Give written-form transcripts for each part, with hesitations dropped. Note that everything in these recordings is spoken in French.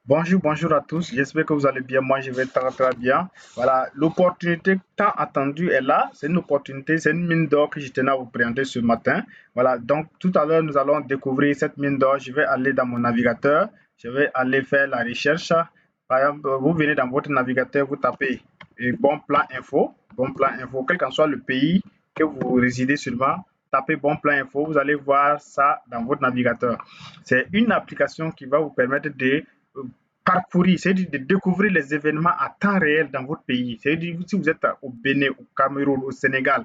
Bonjour, bonjour à tous. J'espère que vous allez bien. Moi, je vais très, très bien. Voilà, l'opportunité tant attendue est là. C'est une opportunité, c'est une mine d'or que je tenais à vous présenter ce matin. Voilà, donc tout à l'heure, nous allons découvrir cette mine d'or. Je vais aller dans mon navigateur. Je vais aller faire la recherche. Par exemple, vous venez dans votre navigateur, vous tapez bon plan info, quel qu'en soit le pays que vous résidez seulement. Tapez bon plan info, vous allez voir ça dans votre navigateur. C'est une application qui va vous permettre de parcourir, c'est-à-dire de découvrir les événements à temps réel dans votre pays. C'est-à-dire si vous êtes au Bénin, au Cameroun, au Sénégal,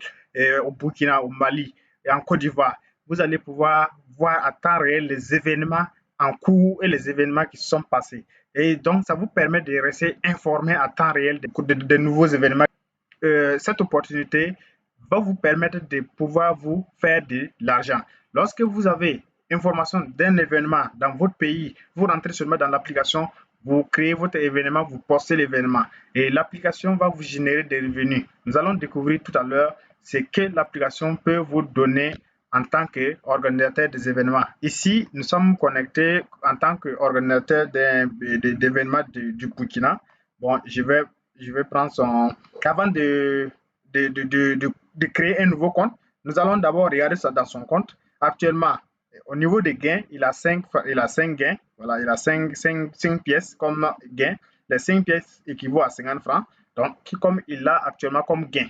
au Burkina, au Mali et en Côte d'Ivoire, vous allez pouvoir voir à temps réel les événements en cours et les événements qui se sont passés. Et donc, ça vous permet de rester informé à temps réel de nouveaux événements. Cette opportunité va vous permettre de pouvoir vous faire de l'argent. Lorsque vous avez information d'un événement dans votre pays, vous rentrez seulement dans l'application, vous créez votre événement, vous postez l'événement et l'application va vous générer des revenus. Nous allons découvrir tout à l'heure ce que l'application peut vous donner en tant qu'organisateur des événements. Ici, nous sommes connectés en tant qu'organisateur d'événements du Burkina. Bon, je vais prendre son... Avant de créer un nouveau compte, nous allons d'abord regarder ça dans son compte. Actuellement, au niveau des gains, il a 5 gains. Voilà, il a 5 pièces comme gain. Les 5 pièces équivaut à 50 francs. Donc, comme il a actuellement comme gain.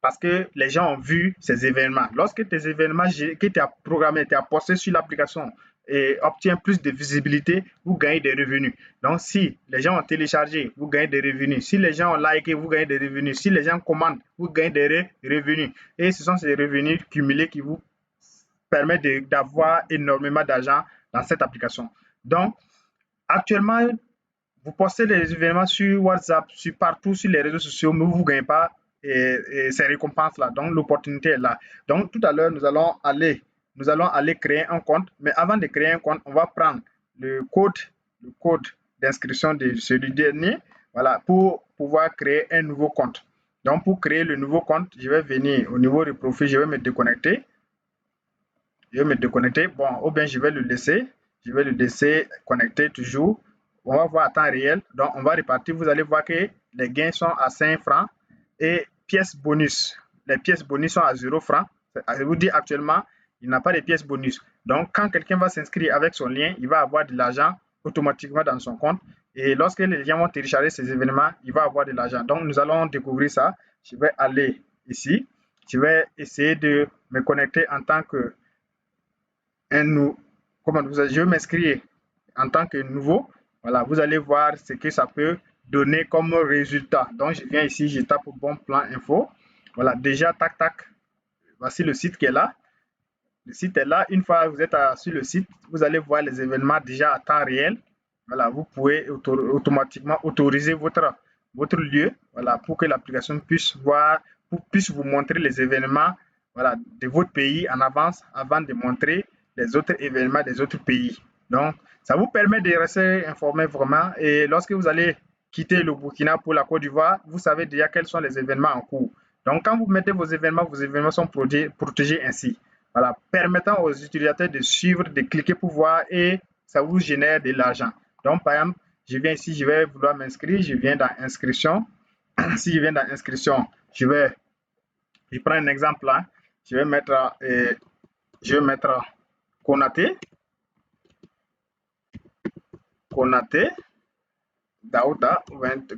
Parce que les gens ont vu ces événements. Lorsque tes événements que tu as programmés, tu as postés sur l'application et obtient plus de visibilité, vous gagnez des revenus. Donc, si les gens ont téléchargé, vous gagnez des revenus. Si les gens ont liké, vous gagnez des revenus. Si les gens commandent, vous gagnez des revenus. Et ce sont ces revenus cumulés qui vous permettent d'avoir énormément d'argent dans cette application. Donc, actuellement, vous postez les événements sur WhatsApp, sur partout sur les réseaux sociaux, mais vous ne gagnez pas ces récompenses-là. Donc, l'opportunité est là. Donc, tout à l'heure, nous allons aller créer un compte. Mais avant de créer un compte, on va prendre le code d'inscription de celui dernier, voilà, pour pouvoir créer un nouveau compte. Donc, pour créer le nouveau compte, je vais venir au niveau du profil, je vais me déconnecter. Je vais me déconnecter. Bon, ou bien je vais le laisser. Je vais le laisser connecter toujours. On va voir à temps réel. Donc, on va répartir. Vous allez voir que les gains sont à 5 francs et pièces bonus. Les pièces bonus sont à 0 francs. Je vous dis actuellement, il n'a pas de pièces bonus. Donc, quand quelqu'un va s'inscrire avec son lien, il va avoir de l'argent automatiquement dans son compte. Et lorsque les gens vont télécharger ces événements, il va avoir de l'argent. Donc, nous allons découvrir ça. Je vais aller ici. Je vais essayer de me connecter en tant que je vais m'inscrire en tant que nouveau. Voilà, vous allez voir ce que ça peut donner comme résultat. Donc, je viens ici, je tape bon plan info. Voilà, déjà, tac, tac. Voici le site qui est là. Le site est là. Une fois que vous êtes sur le site, vous allez voir les événements déjà à temps réel. Voilà, vous pouvez automatiquement autoriser votre lieu, voilà, pour que l'application puisse puisse vous montrer les événements, voilà, de votre pays en avance avant de montrer les autres événements des autres pays. Donc, ça vous permet de rester informé vraiment. Et lorsque vous allez quitter le Burkina pour la Côte d'Ivoire, vous savez déjà quels sont les événements en cours. Donc, quand vous mettez vos événements sont protégés ainsi. Voilà, permettant aux utilisateurs de suivre, de cliquer pour voir et ça vous génère de l'argent. Donc, par exemple, je viens ici, je vais vouloir m'inscrire, je viens dans inscription. Si je viens dans inscription, je prends un exemple là, je vais mettre Konaté, Daouda,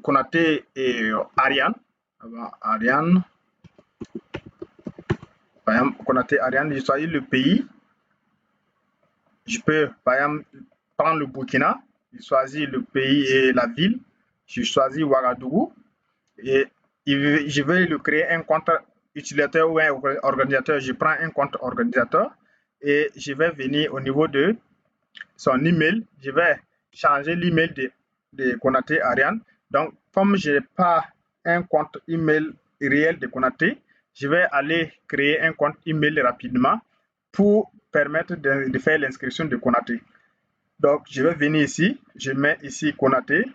Konaté et Ariane. Ariane, par exemple, Konaté, Ariane, je choisis le pays. Je peux, par exemple, prendre le Burkina, je choisis le pays et la ville, je choisis Ouagadougou et je vais lui créer un compte utilisateur ou un organisateur. Je prends un compte organisateur et je vais venir au niveau de son email. Je vais changer l'email de Konaté Ariane. Donc, comme je n'ai pas un compte email réel de Konaté, je vais aller créer un compte email rapidement pour permettre de faire l'inscription de Konaté. Donc, je vais venir ici, je mets ici Konaté,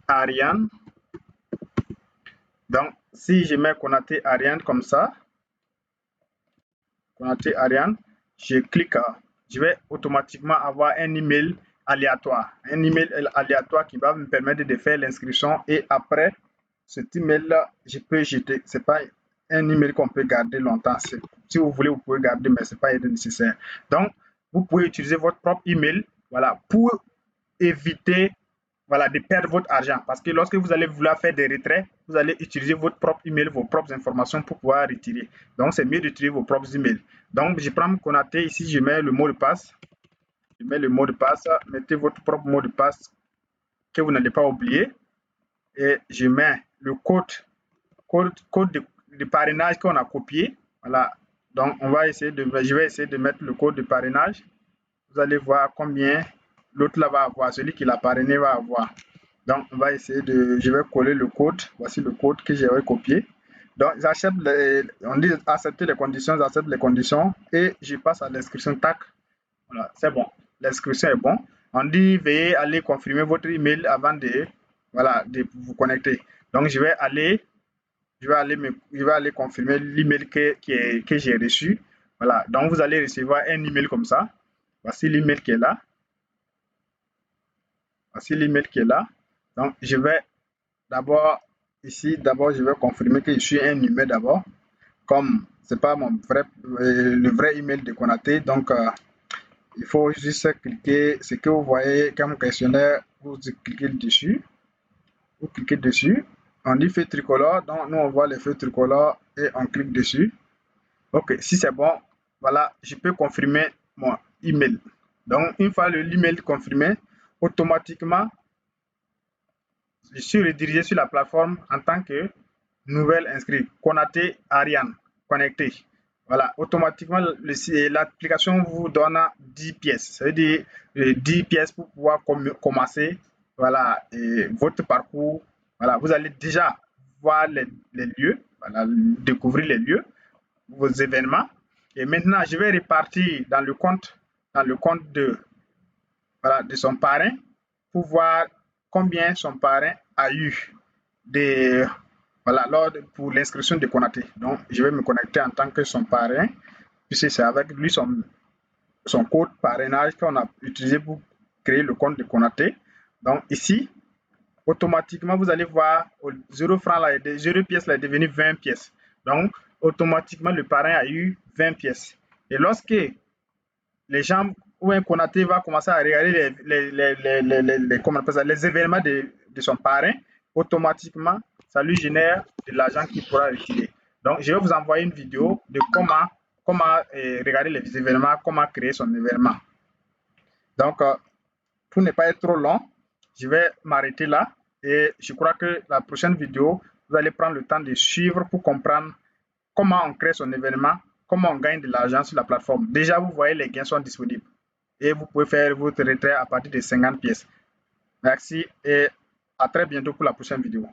Ariane. Donc, si je mets Konaté Ariane comme ça, Konaté Ariane, je clique, je vais automatiquement avoir un email aléatoire. Un email aléatoire qui va me permettre de faire l'inscription et après cet email-là, je peux jeter. Ce n'est pas un email qu'on peut garder longtemps. Si vous voulez, vous pouvez garder, mais ce n'est pas nécessaire. Donc, vous pouvez utiliser votre propre email, voilà, pour éviter, voilà, de perdre votre argent. Parce que lorsque vous allez vouloir faire des retraits, vous allez utiliser votre propre email, vos propres informations pour pouvoir retirer. Donc, c'est mieux d'utiliser vos propres emails. Donc, je prends Konaté. Ici, je mets le mot de passe. Je mets le mot de passe. Mettez votre propre mot de passe que vous n'allez pas oublier. Et je mets le code de parrainage qu'on a copié. Voilà. Donc, je vais essayer de mettre le code de parrainage. Vous allez voir combien l'autre là va avoir, celui qui l'a parrainé va avoir. Donc, on va essayer je vais coller le code. Voici le code que j'avais copié. Donc, on dit accepter les conditions, j'accepte les conditions et je passe à l'inscription. Tac. Voilà, c'est bon. L'inscription est bon. On dit veuillez aller confirmer votre email avant de vous connecter. Donc, je vais aller confirmer l'email que j'ai reçu. Voilà. Donc, vous allez recevoir un email comme ça. Voici l'email qui est là. Voici l'email qui est là. Donc, je vais d'abord, je vais confirmer que je suis un email d'abord. Comme ce n'est pas le vrai email de Konaté, donc il faut juste cliquer ce que vous voyez comme questionnaire, vous cliquez dessus. Vous cliquez dessus. On dit feu tricolore, donc nous on voit les feux tricolores et on clique dessus. Ok, si c'est bon, voilà, je peux confirmer mon email. Donc, une fois l'email confirmé, automatiquement, je suis redirigé sur la plateforme en tant que nouvelle inscrit. Konaté Ariane, connecté. Voilà, automatiquement, l'application vous donne 10 pièces. Ça veut dire 10 pièces pour pouvoir commencer voilà, votre parcours. Voilà, vous allez déjà voir les lieux, voilà, découvrir les lieux, vos événements. Et maintenant, je vais repartir dans le compte de son parrain pour voir combien son parrain a eu pour l'inscription de Konaté. Donc, je vais me connecter en tant que son parrain, puisque c'est avec lui son code parrainage qu'on a utilisé pour créer le compte de Konaté. Donc, ici, automatiquement, vous allez voir, 0 francs, 0 pièces là, est devenu 20 pièces. Donc, automatiquement, le parrain a eu 20 pièces. Et lorsque les gens ou un Konaté va commencer à regarder les événements de son parrain, automatiquement, ça lui génère de l'argent qu'il pourra retirer. Donc, je vais vous envoyer une vidéo de comment regarder les événements, comment créer son événement. Donc, pour ne pas être trop long, je vais m'arrêter là et je crois que la prochaine vidéo, vous allez prendre le temps de suivre pour comprendre comment on crée son événement, comment on gagne de l'argent sur la plateforme. Déjà, vous voyez, les gains sont disponibles et vous pouvez faire votre retrait à partir de 50 pièces. Merci et à très bientôt pour la prochaine vidéo.